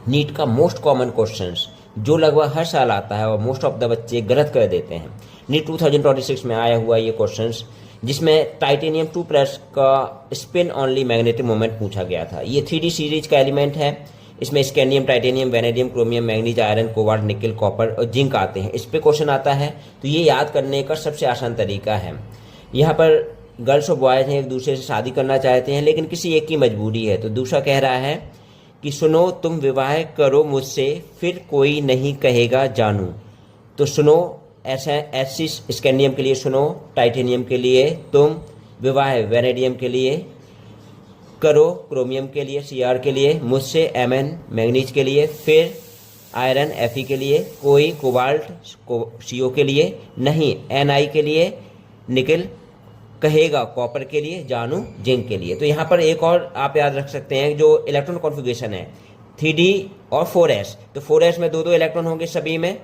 NEET का most common questions जो लगभग हर साल आता है और मोस्ट ऑफ द बच्चे गलत कर देते हैं। नीट 2026 में आया हुआ ये क्वेश्चंस, जिसमें टाइटेनियम 2+ का स्पिन ऑनली मैग्नेटिक मोमेंट पूछा गया था। ये 3D सीरीज का एलिमेंट है। इसमें scandium, titanium, vanadium, chromium, manganese, iron, cobalt, निकल, कॉपर और जिंक आते हैं। इस पे क्वेश्चन आता है, तो ये याद करने का सबसे आसान तरीका है। यहाँ पर गर्ल्स और बॉयज हैं, एक दूसरे से शादी करना चाहते हैं, लेकिन किसी एक की मजबूरी है। तो दूसरा कह रहा है कि सुनो तुम विवाह करो मुझसे, फिर कोई नहीं कहेगा जानू। तो सुनो ऐसा ऐसी स्कैंडियम के लिए सुनो, टाइटेनियम के लिए तुम, विवाह वैनेडियम के लिए, करो क्रोमियम के लिए, Cr के लिए, मुझसे Mn मैग्नीज के लिए, फिर आयरन Fe के लिए, कोई कोबाल्ट CO के लिए, नहीं Ni के लिए, निकल कहेगा कॉपर के लिए, जानू जिंक के लिए। तो यहाँ पर एक और आप याद रख सकते हैं, जो इलेक्ट्रॉन कॉन्फ़िगरेशन है 3D और 4s, तो 4s में 2-2 इलेक्ट्रॉन होंगे सभी में,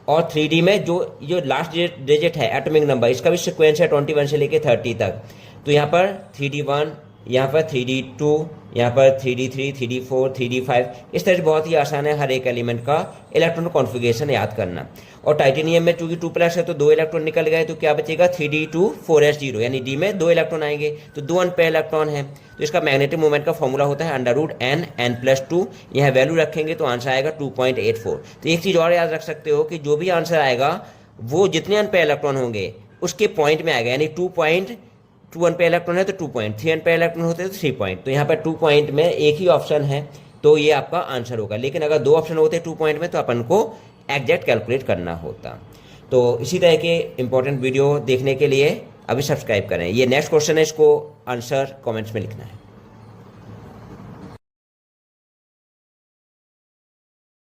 और 3D में जो लास्ट डिजिट है एटॉमिक नंबर, इसका भी सीक्वेंस है 21 से लेके 30 तक। तो यहाँ पर 3D1, यहाँ पर 3D2, यहाँ पर 3D3, 3D4, 3D5, इस तरह से बहुत ही आसान है हर एक एलिमेंट का इलेक्ट्रॉन कॉन्फ़िगरेशन याद करना। और टाइटेनियम में चूंकि 2+ है तो 2 इलेक्ट्रॉन निकल गए, तो क्या बचेगा 3D2 4s0, यानी डी में 2 इलेक्ट्रॉन आएंगे, तो 2 अनपेयर इलेक्ट्रॉन है। तो इसका मैग्नेटिक मोमेंट का फॉर्मूला होता है √n+2। यह वैल्यू रखेंगे तो आंसर आएगा 2.84। तो एक चीज़ और याद रख सकते हो कि जो भी आंसर आएगा वो जितने अनपेयर इलेक्ट्रॉन होंगे उसके पॉइंट में आएगा, यानी 2 अनपेयर इलेक्ट्रॉन है तो 2 पॉइंट, 3 अनपेयर इलेक्ट्रॉन होते हैं तो 3 पॉइंट। तो यहाँ पर 2 पॉइंट में एक ही ऑप्शन है, तो ये आपका आंसर होगा। लेकिन अगर 2 ऑप्शन होते 2 पॉइंट में, तो अपन को एग्जैक्ट कैलकुलेट करना होता। तो इसी तरह के इंपॉर्टेंट वीडियो देखने के लिए अभी सब्सक्राइब करें। ये नेक्स्ट क्वेश्चन है, इसको आंसर कमेंट्स में लिखना है।